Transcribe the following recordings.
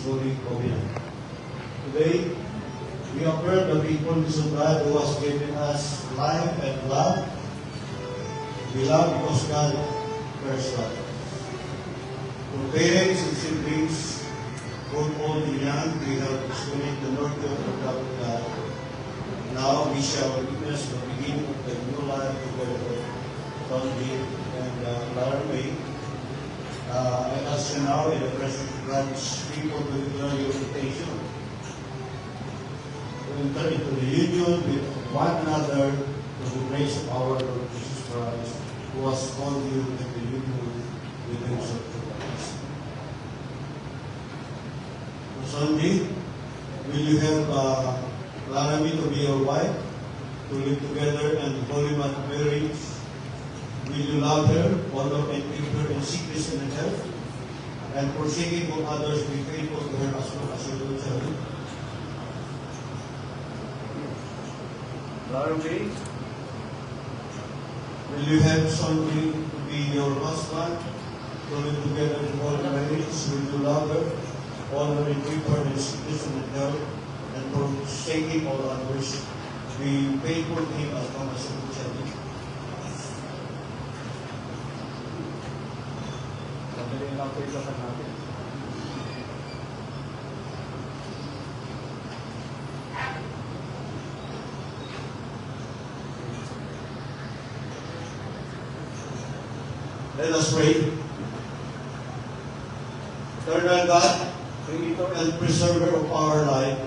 Holy Covenant. Today, we affirm the faithfulness of God who has given us life and love. We love because God first loved us. For parents and siblings, both old and young, we have experienced the nurture of the love of God. Now we shall witness the beginning of the new life together with Sandy and Clara May. I ask you now in the presence of God's people to declare your invitation to enter into the union with one another to the grace of our Lord Jesus Christ, who has called you into the union with himself to Christ. Sandy, will you have Clara May to be your wife, to live together and holy marriage? Will you love her, honor and keep her in sickness and in health, and forsaking all others, be faithful to her as long as you do so? Clara May, will you have Sandy to be your husband, to live together in holy marriage? Will you love her, honor and keep her in sickness and in health, and forsaking all others, be faithful to him as long as you do so? Let us pray. Eternal God, Creator and Preserver of our life,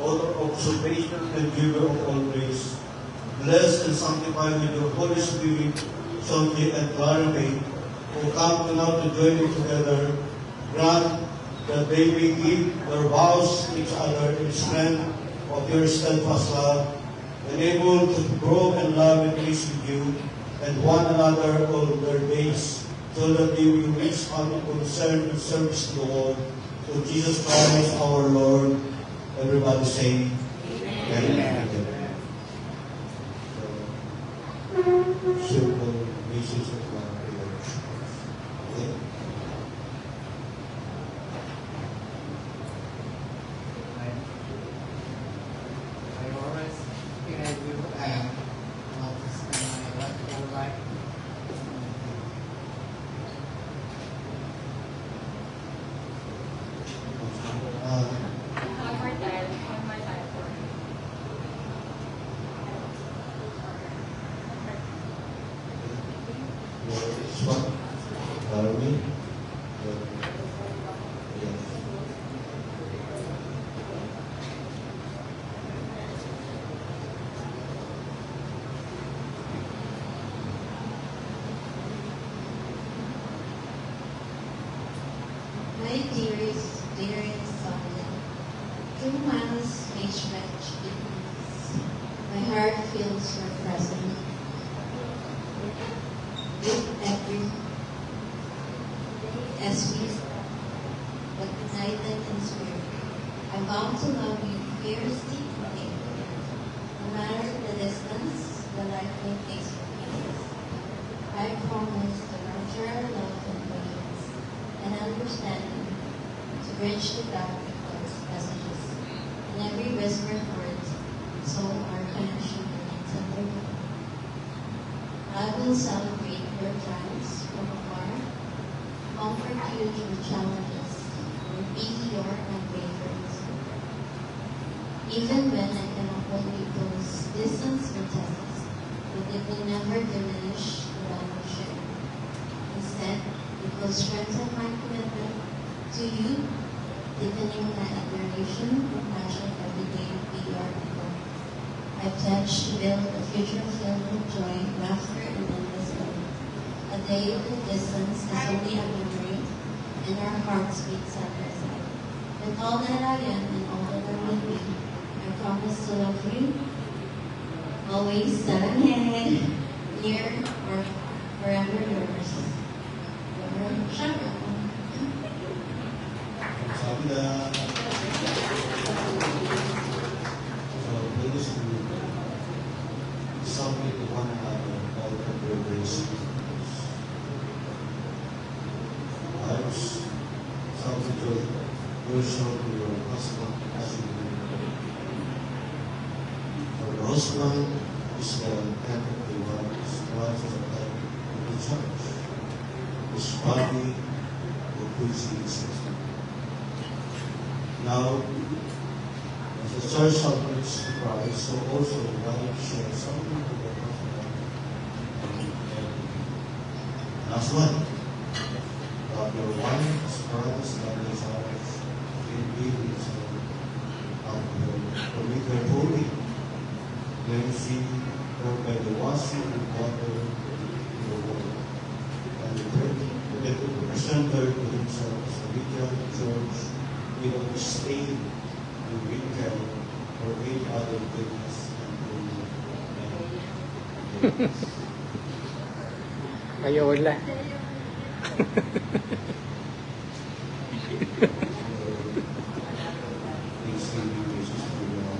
Author of salvation and Giver of all grace, bless and sanctify with your Holy Spirit, Sandy and Clara May, who come now to join you together. Grant that they may give their vows to each other in strength of your steadfast love, enabled to grow in love and peace with you and one another all their days, so that they will reach common concern and service to the world. Through Jesus Christ our Lord. Everybody say, Amen. Simple basis of our prayers. Okay? I always feel you want to spend my whole life. One more time. This one, Clara May. Yes. My dearest Solomon, 2 miles may stretch in peace. My heart feels your presence with every as we but united in spirit. I vow to love you fiercely and faithfully. No matter the distance, the life may take place. I promise to nurture our love and patience and understanding, to bridge the gap across messages, in every whispered word, so our connection remains tender. I will celebrate your triumphs from afar, comfort you through challenges, and be your unwavering support. Even when I cannot hold you close, distance will test us, but it will never diminish the love we share. Instead, it will strengthen my commitment to you, deepening my admiration and passion every day we are before. I pledge to build a future filled with joy, laughter, and endless love. A day of distance is only a memory, and our hearts beat side by side. With all that I am and all that I will be, I promise to love you, always stand ahead, near, or forever yours. Sabi na, so please submit to one another all of your grace. Wives, submit to yourself to your husband as you do. For the husband is the head of the wife, the wife is the head of the church, his body of which he is husband. Now, as the church submits to Christ, so also the wife shall submit to the husband. And as one, love your wife as Christ loved his wife, and give himself up to her, to make her holy, cleansing her by the washing of water in the word, and to present her to himself as a radiant church without stain and wrinkle or any other goodness and holiness. Kayo wala. Please give me Jesus for your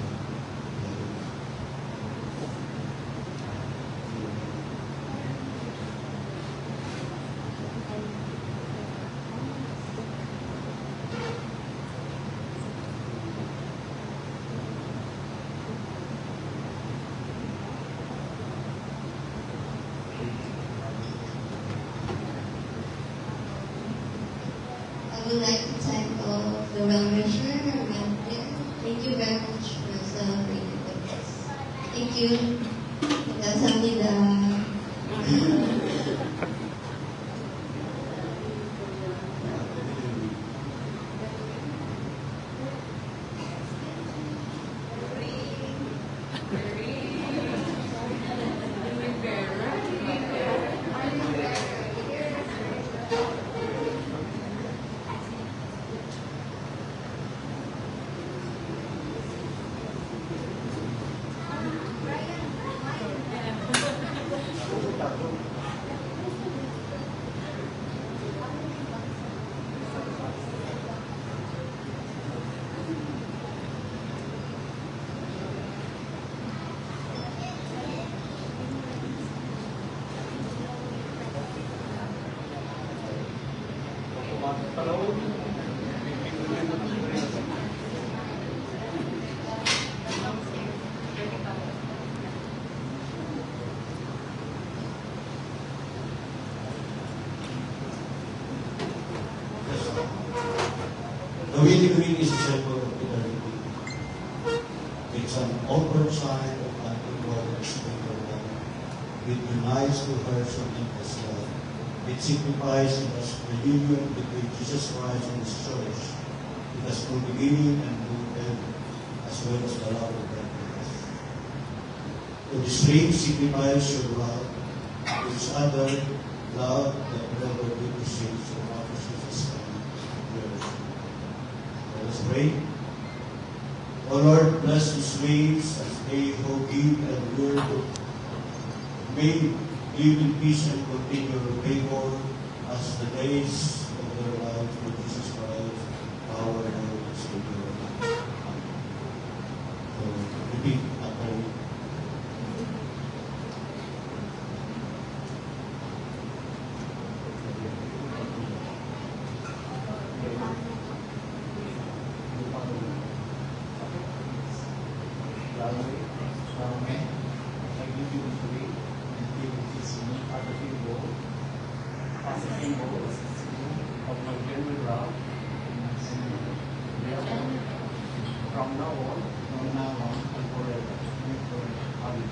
I would like to thank all of the well-wishers around here. Thank you very much for celebrating with us. Thank you. Kamsahamnida. The wedding ring is a symbol of eternity. It's an outward sign of unimportance to your life. It unites two hearts of endless love. It signifies to us the union between Jesus Christ and His church. It has no beginning and no end, as well as the love of God for us. So this ring signifies your love to each other, love that never depreciates or offers yours. Let us pray. O Lord, bless these waves as they who give and will. May live in peace and continue to favor as the days of their life with Jesus Christ, our Lord and Savior. So, repeat after me. From now on and forever. Amen.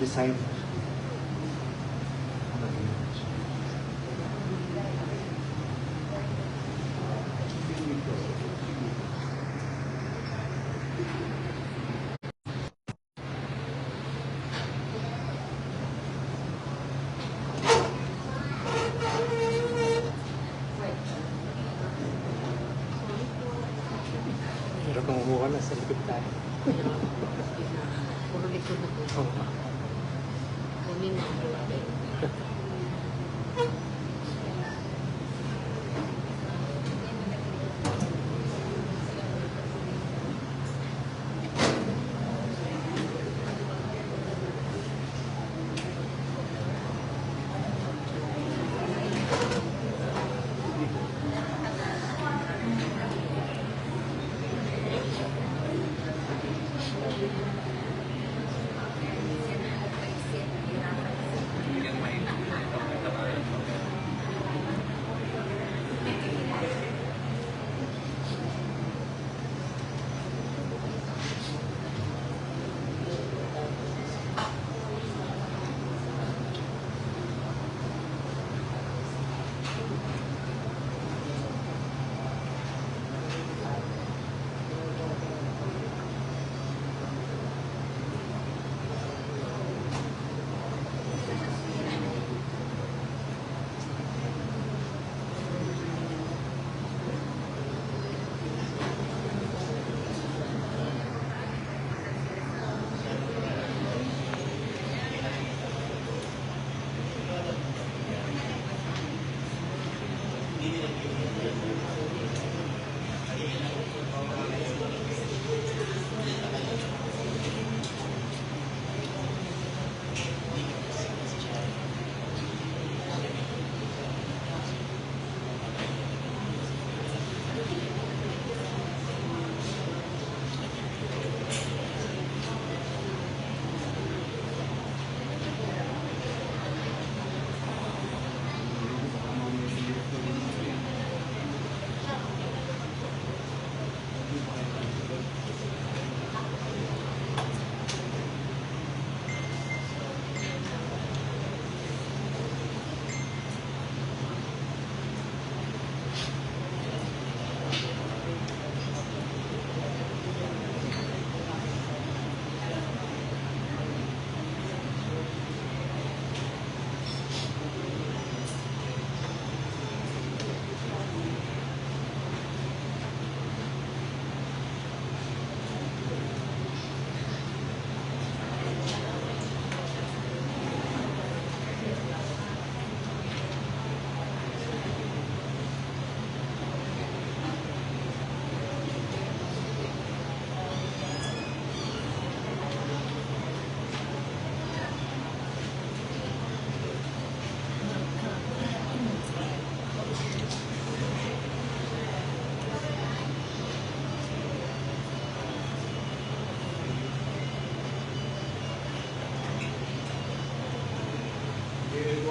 design. Pero kung umuha na sa likod tayo. Puro likod na po. Oo. Kunin na ang lapit.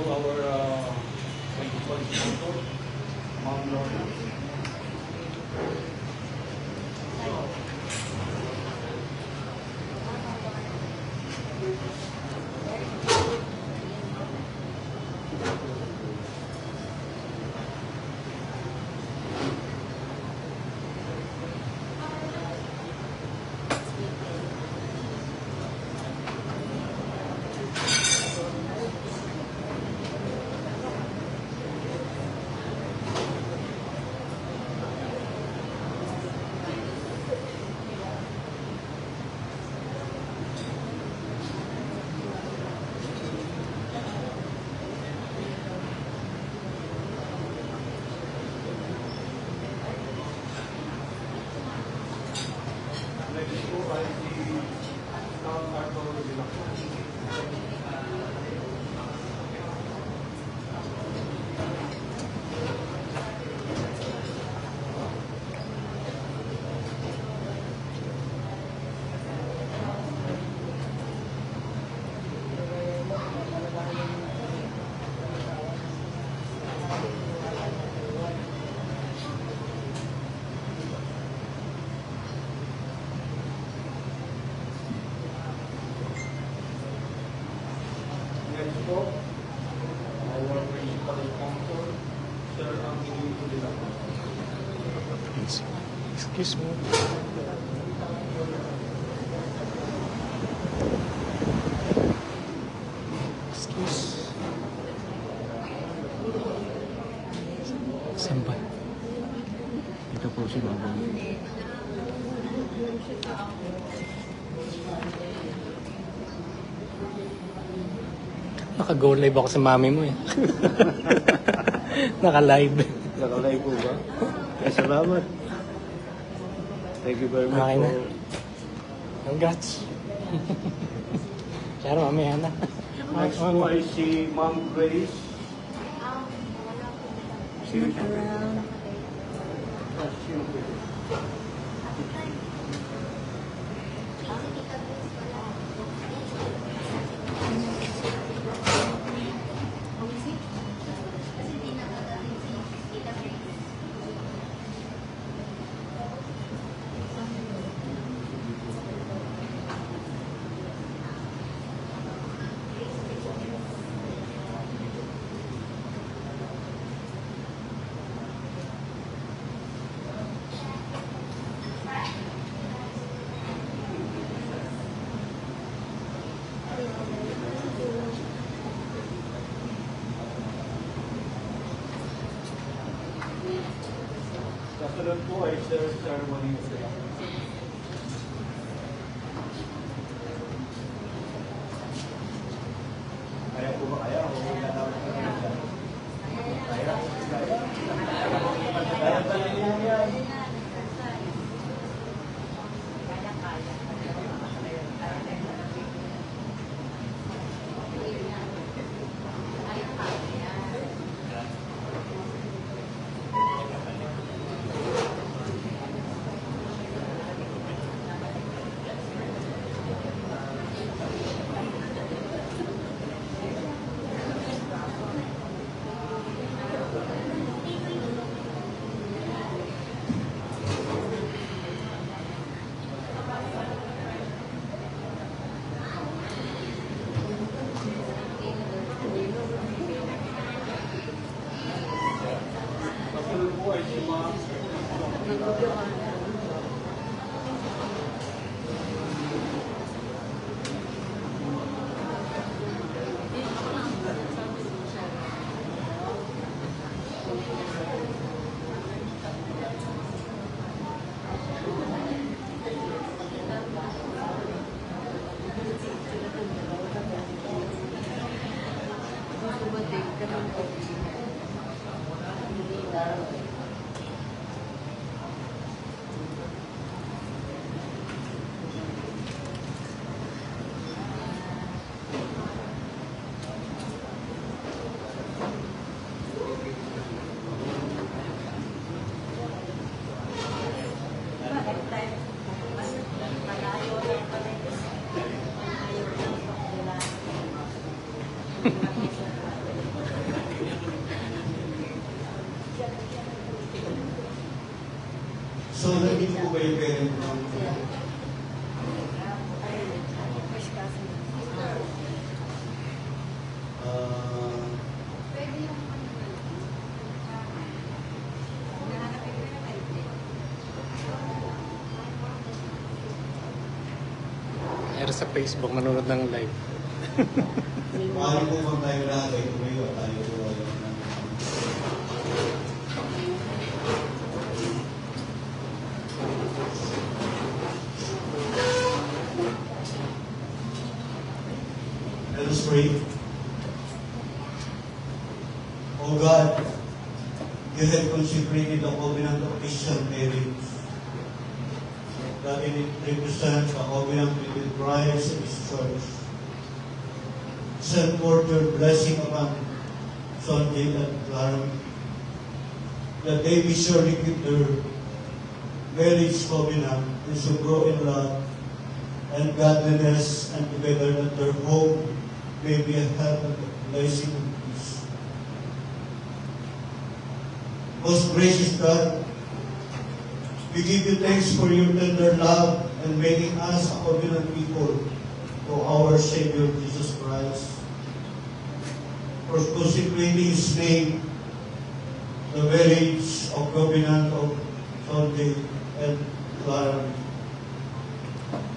Our principal sponsor, Ma'am Lorna. Excuse me. Excuse. Saan ba? Ito po si Baba. Naka-go live ako sa mami mo eh. Naka-live. Nakalay po ba? Ay, salamat. Thank you very much Okay na. po. Congrats. Pero mamaya na. Next po ay si Ma'am Grace. Sino siya? Kasunod po ay ceremony. Kaya po ba kaya? O lalawin ko na siya? Kaya? Kaya pala niya yan. Kasunod po ay si Ma'am. So, nandito po ba yung parent mo? Meron sa Facebook, manonood ng live. Maaari po bang tayo lahat ay tumayo at tayo po ay let us pray. O God, you have consecrated the covenant of Christian marriage, that it represents the covenant between Christ and His church. Send forth your blessing upon Sunday and Clara, that they be surely keep their marriage covenant and to grow in love and godliness, and together that their home may be a health and blessing of peace. Most gracious God, we give you thanks for your tender love and making us a covenant people to our Savior Jesus Christ, for consecrating His name, the marriage of covenant of Sunday, and Clara.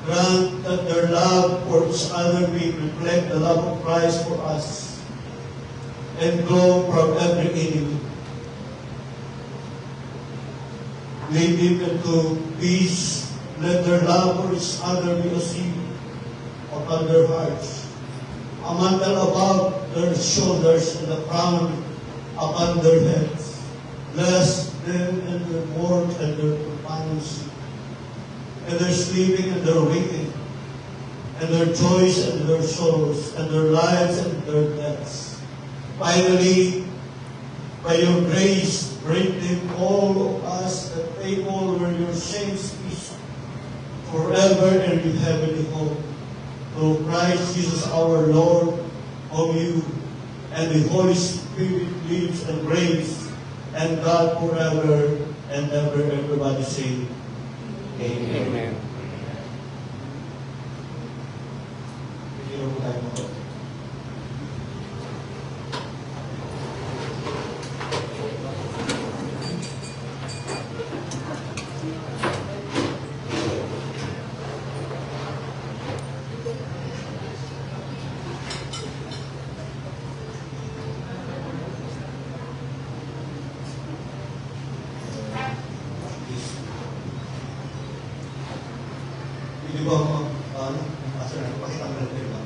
Grant that their love for each other may reflect the love of Christ for us and grow from every enemy. Lead them into peace. Let their love for each other be a seal upon their hearts, a mantle above their shoulders and a crown upon their heads. Bless them in their work and their companionship, and their sleeping and their waking, and their joys and their sorrows, and their lives and their deaths. Finally, by your grace, bring them all of us that faithful were your saints peace forever and in heavenly home. Through Christ Jesus our Lord, whom you and the Holy Spirit lives and reigns, and God forever and ever. Everybody say, Amen. Amen. Hindi na po tayo mag- Hindi ba ako pakita mo lang ba?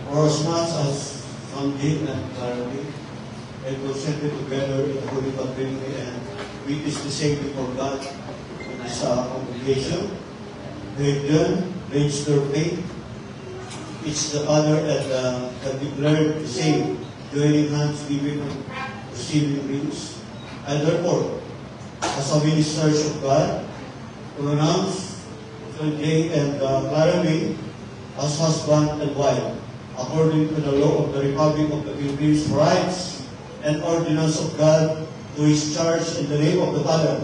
For as much as some did and clarity, and consented together in holy community and witness the same before God as a congregation, they then raised their faith, each the other, and have declared the same, joining hands, giving and receiving rings. And therefore, as a ministers of God, to announce Jay and Clara May as husband and wife, according to the law of the Republic of the Philippines, rights and ordinance of God, to His charge in the name of the Father,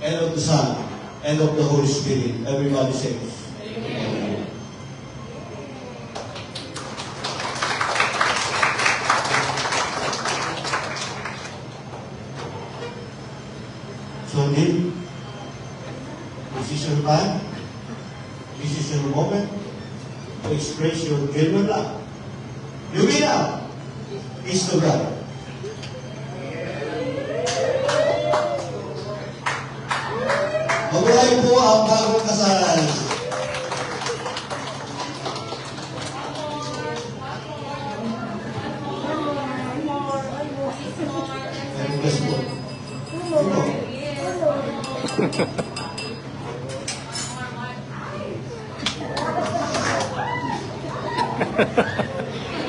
and of the Son, and of the Holy Spirit. Everybody says, Amen. So indeed, this is your time, this is your moment to express your genuine love. You will love is to God. Mabuhay po ang bagong kasalan. God bless po.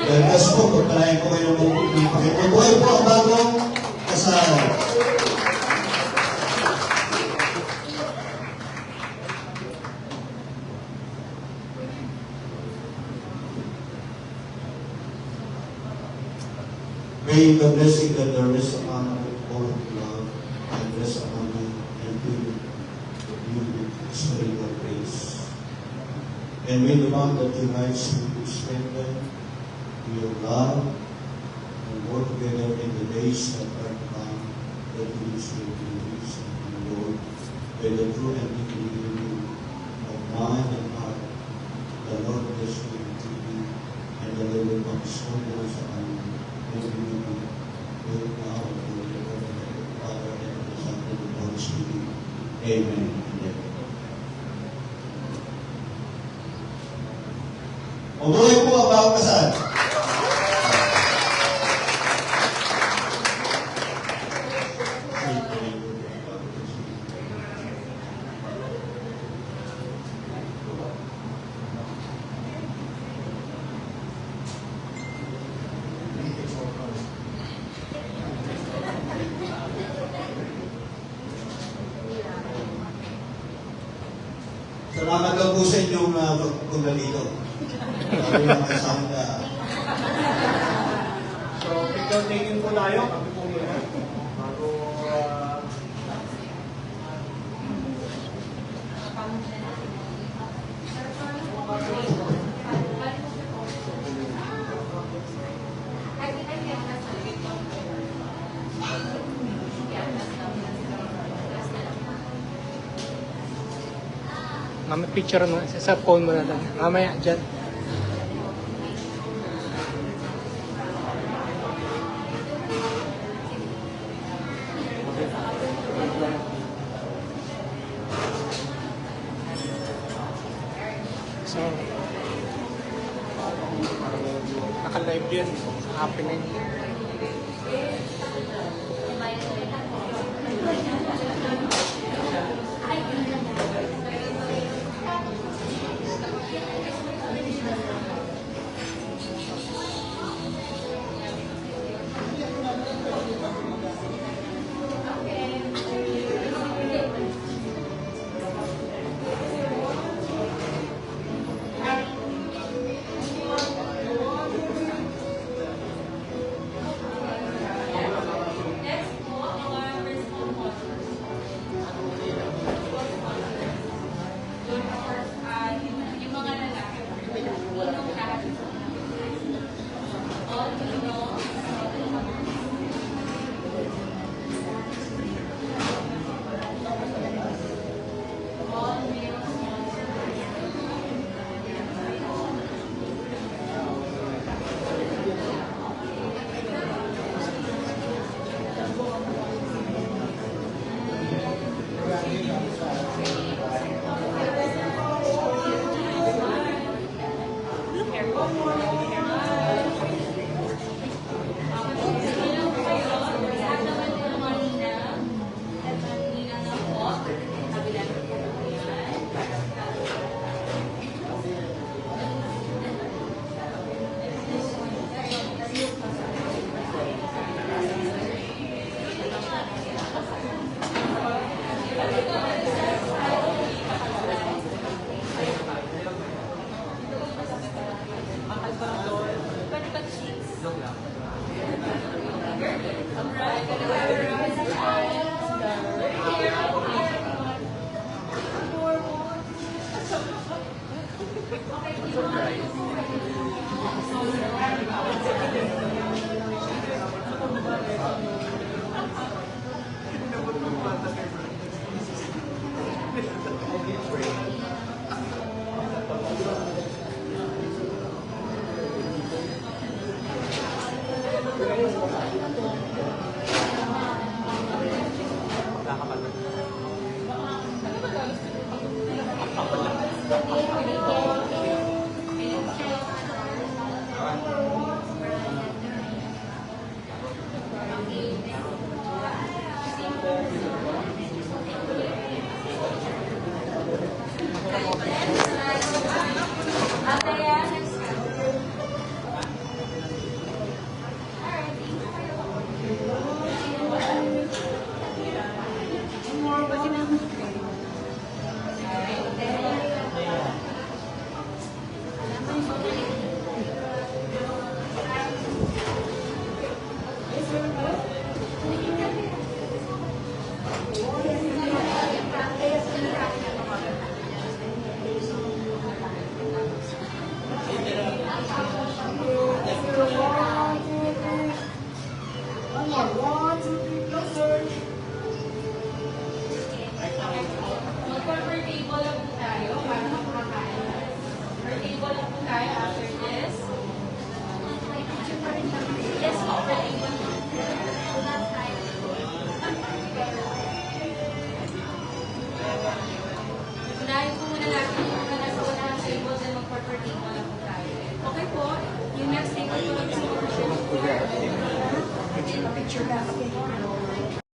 God bless po. Pagpalayan ko kayo ng mabuhay po ang bagong kasalan. May the blessing that there is upon all of love and bless upon you and to you with spirit of grace. And may the bond that unites you be strengthened in your love and work together in the days that are to come, that you will serve in peace and in the Lord, by the true and deep union of mind and heart. The Lord bless you and keep you, and the Lord will come strong sa kanya. And we will be good now and forever, and the Father and the Son and the Holy Spirit. Amen. Mabuhay po ang bagong kasal. Salamat lang po sa inyong pagpunta dito. Sabi lang kasama Picture taking po tayo. Kami po muna. Bago, Mamaya picture mo, sa phone mo na lang. Mamaya, dyan. So, naka-live yun. Happening.